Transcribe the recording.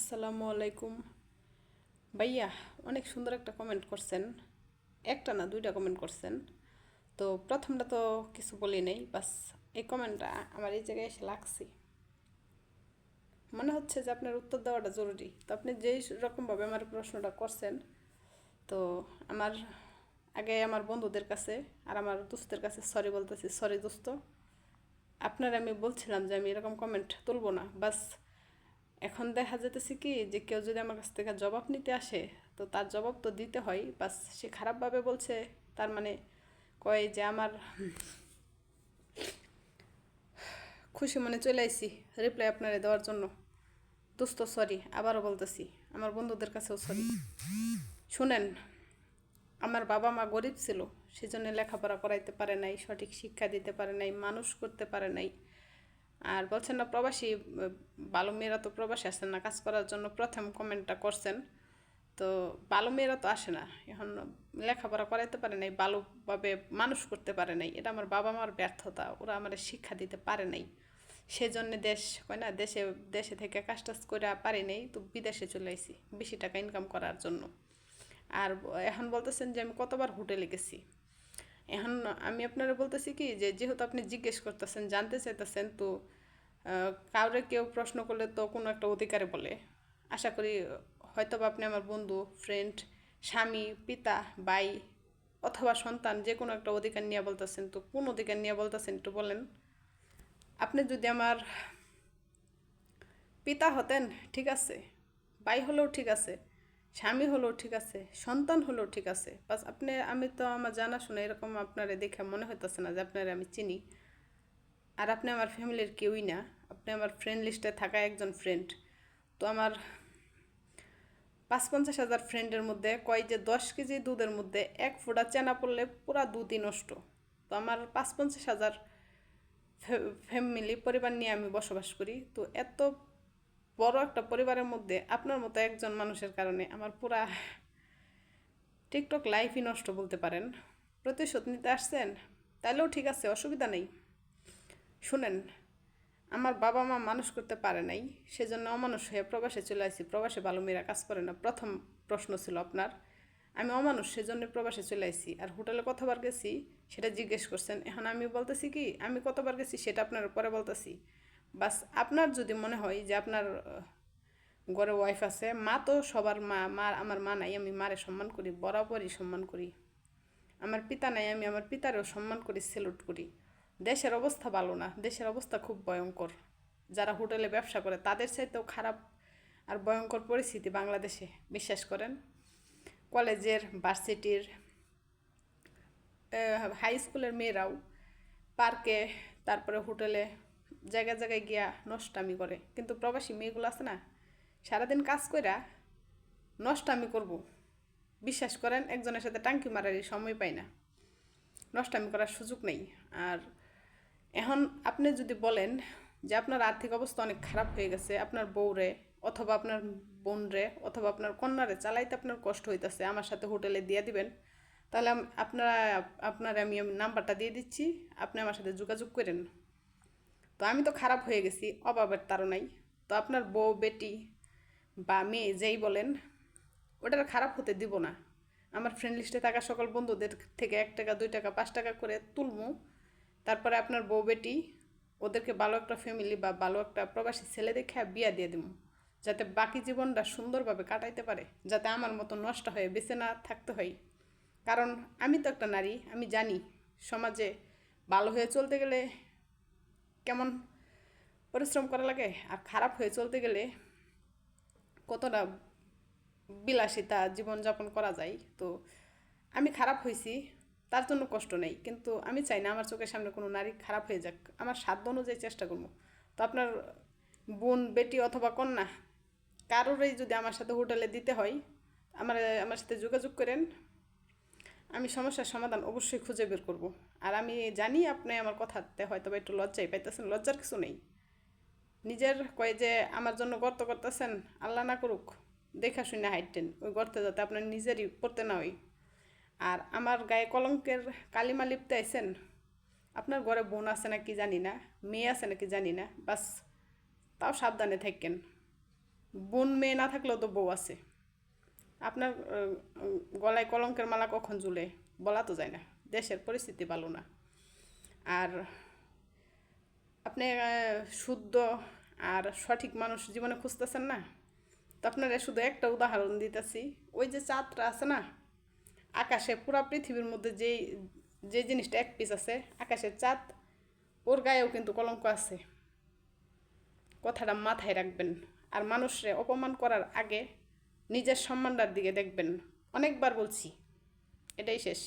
আসসালামু আলাইকুম ভাইয়া। অনেক সুন্দর একটা কমেন্ট করছেন। একটা না, দুইটা কমেন্ট করছেন। তো প্রথমটা তো কিছু বলি নাই, বাস এই কমেন্টটা আমার এই জায়গায় এসে লাগছে। মনে হচ্ছে যে আপনার উত্তর দেওয়াটা জরুরি। তো আপনি যেই রকমভাবে আমার প্রশ্নটা করছেন, তো আমার আগে আমার বন্ধুদের কাছে আর আমার দোস্তের কাছে সরি বলতেছি। সরি দোস্ত, আপনার আমি বলছিলাম যে আমি এরকম কমেন্ট তুলব না। বাস এখন দেখা যেতেছে কি যে কেউ যদি আমার কাছ থেকে জবাব নিতে আসে, তো তার জবাব তো দিতে হয়। বাস সে খারাপভাবে বলছে, তার মানে কয় যে আমার খুশি মনে চলে আইসি রিপ্লাই আপনারে দেওয়ার জন্য। দোস্ত সরি, আবারও বলতেছি, আমার বন্ধুদের কাছেও সরি। শুনেন, আমার বাবা মা গরিব ছিল, সেজন্য লেখাপড়া করাইতে পারে নাই, সঠিক শিক্ষা দিতে পারে নাই, মানুষ করতে পারে নাই। আর বলছেন না প্রবাসী, ভালো মেয়েরা তো প্রবাসী আসেন না কাজ করার জন্য, প্রথম কমেন্টটা করছেন। তো ভালো মেয়েরা তো আসে না, এখন লেখাপড়া করাইতে পারে নাই, ভালোভাবে মানুষ করতে পারে নাই, এটা আমার বাবা মার ব্যর্থতা। ওরা আমার শিক্ষা দিতে পারে নাই, সেজন্য দেশ কয় না, দেশে দেশে থেকে কাজ টাজ করে পারি নাই, তো বিদেশে চলে আইছি বেশি টাকা ইনকাম করার জন্য। আর এখন বলতেছেন যে আমি কতবার হোটেলে গেছি। এখন আমি আপনারা বলতেছি কি যে যেহেতু আপনি জিজ্ঞেস করতেছেন, জানতে চাইতেছেন, তো কাউরে কেউ প্রশ্ন করলে তো কোনো একটা অধিকারে বলে। আশা করি হয়তো বা আপনি আমার বন্ধু, ফ্রেন্ড, স্বামী, পিতা, ভাই অথবা সন্তান, যে কোনো একটা অধিকার নিয়ে বলতেছেন। তো কোন অধিকার নিয়ে বলতেছেন একটু বলেন। আপনি যদি আমার পিতা হতেন ঠিক আছে, ভাই হলেও ঠিক আছে, স্বামী হলেও ঠিক আছে, সন্তান হলেও ঠিক আছে। বাস আপনি, আমি তো আমার জানাশোনা এরকম আপনারে দেখে মনে হইতেছে না যে আপনারে আমি চিনি। আর আপনি আমার ফ্যামিলির কেউই না, আপনি আমার ফ্রেন্ড লিস্টে থাকা একজন ফ্রেন্ড। তো আমার ৫-৫০ হাজার ফ্রেন্ডের মধ্যে কয় যে ১০ কেজি দুধের মধ্যে এক ফোঁটা চেনা পড়লে পুরা দুধই নষ্ট। তো আমার ৫-৫০ হাজার ফ্যামিলি পরিবার নিয়ে আমি বসবাস করি। তো এত বড় একটা পরিবারের মধ্যে আপনার মতো একজন মানুষের কারণে আমার পুরা টিকটক লাইফই নষ্ট বলতে পারেন। প্রতিশোধ নিতে আসছেন, তাইলেও ঠিক আছে, অসুবিধা নেই। শুনেন, আমার বাবা মা মানুষ করতে পারে নাই, সেজন্য অমানুষ হয়ে প্রবাসে চলে আসি। প্রবাসে ভালো মেয়েরা কাজ করে না, প্রথম প্রশ্ন ছিল আপনার। আমি অমানুষ, সেজন্য প্রবাসে চলে আসি। আর হোটেলে কতবার গেছি সেটা জিজ্ঞেস করছেন। এখন আমি বলতেছি কি আমি কতবার গেছি সেটা আপনার পরে বলতেছি। বাস আপনার যদি মনে হয় যে আপনার ঘরে ওয়াইফ আছে, মা তো সবার মা, মা আমার মা নাই, আমি মারে সম্মান করি, বরাবরই সম্মান করি। আমার পিতা নাই, আমি আমার পিতারেও সম্মান করি, সেলুট করি। দেশের অবস্থা ভালো না, দেশের অবস্থা খুব ভয়ঙ্কর। যারা হোটেলে ব্যবসা করে তাদের চাইতেও খারাপ আর ভয়ঙ্কর পরিস্থিতি বাংলাদেশে, বিশ্বাস করেন। কলেজের, ভার্সিটির, হাই স্কুলের মেয়েরাও পার্কে, তারপরে হোটেলে, জায়গায় জায়গায় গিয়া নষ্টামি করে। কিন্তু প্রবাসী মেয়েগুলো আছে না, সারাদিন কাজ কইরা নষ্টামি করব, বিশ্বাস করেন একজনের সাথে টাঙ্কি মারারই সময় পাই না, নষ্টামি করার সুযোগ নেই। আর এখন আপনি যদি বলেন যে আপনার আর্থিক অবস্থা অনেক খারাপ হয়ে গেছে, আপনার বউরে অথবা আপনার বোনরে অথবা আপনার কন্যারে চালাইতে আপনার কষ্ট হইতেছে, আমার সাথে হোটেলে দিয়ে দিবেন, তাহলে আপনার আমি নাম্বারটা দিয়ে দিচ্ছি, আপনি আমার সাথে যোগাযোগ করেন। তো আমি তো খারাপ হয়ে গেছি অভাবের তাড়নায়। তো আপনার বউ, বেটি বা মেয়ে যেই বলেন, ওটার খারাপ হতে দিব না। আমার ফ্রেন্ড লিস্টে থাকা সকল বন্ধুদের থেকে 1 টাকা, 2 টাকা, 5 টাকা করে তুলমু। তারপরে আপনার বউ বেটি ওদেরকে ভালো একটা ফ্যামিলি বা ভালো একটা প্রবাসী ছেলে দেখে বিয়া দিয়ে দিব, যাতে বাকি জীবনটা সুন্দরভাবে কাটাইতে পারে, যাতে আমার মতো নষ্ট হয়ে বেঁচে না থাকতে হয়। কারণ আমি তো একটা নারী, আমি জানি সমাজে ভালো হয়ে চলতে গেলে কেমন পরিশ্রম করা লাগে, আর খারাপ হয়ে চলতে গেলে কতটা বিলাসিতা জীবনযাপন করা যায়। তো আমি খারাপ হয়েছি, তার জন্য কষ্ট নেই, কিন্তু আমি চাই না আমার চোখের সামনে কোনো নারী খারাপ হয়ে যাক। আমার সাধ্য অনুযায়ী চেষ্টা করবো। তো আপনার বোন, বেটি অথবা কন্যা কারোরই যদি আমার সাথে হোটেলে দিতে হয়, আমার আমার সাথে যোগাযোগ করেন। আমি সমস্যার সমাধান অবশ্যই খুঁজে বের করব। আর আমি জানি আপনি আমার কথাতে হয়তো বা একটু লজ্জাই পাইতেছেন, লজ্জার কিছু নেই। নিজের কয় যে আমার জন্য গর্ত করতেছেন, আল্লাহ না করুক দেখা শুনে হাইটেন ওই গর্তে, যাতে আপনার নিজেরই পড়তে না হয়। আর আমার গায়ে কলঙ্কের কালিমা লিপতে আইছেন, আপনার ঘরে বোন আছে নাকি জানি না, মেয়ে আছে নাকি জানি না, বাস তাও সাবধানে থাকেন। বোন মেয়ে না থাকলেও তো বউ আছে। আপনার গলায় কলঙ্কের মালা কখন ঝুলে বলা তো যায় না। দেশের পরিস্থিতি ভালো না। আর আপনি শুদ্ধ আর সঠিক মানুষ জীবনে খুঁজতেছেন না, তো আপনারা শুধু একটা উদাহরণ দিতেছি। ওই যে চাঁদটা আছে না আকাশে, পুরা পৃথিবীর মধ্যে যেই যে জিনিসটা এক পিস আছে আকাশের চাঁদ, ওর গায়েও কিন্তু কলঙ্ক আছে। কথাটা মাথায় রাখবেন। আর মানুষরে অপমান করার আগে নিজের সম্মানটার দিকে দেখবেন। অনেকবার বলছি, এটাই শেষ।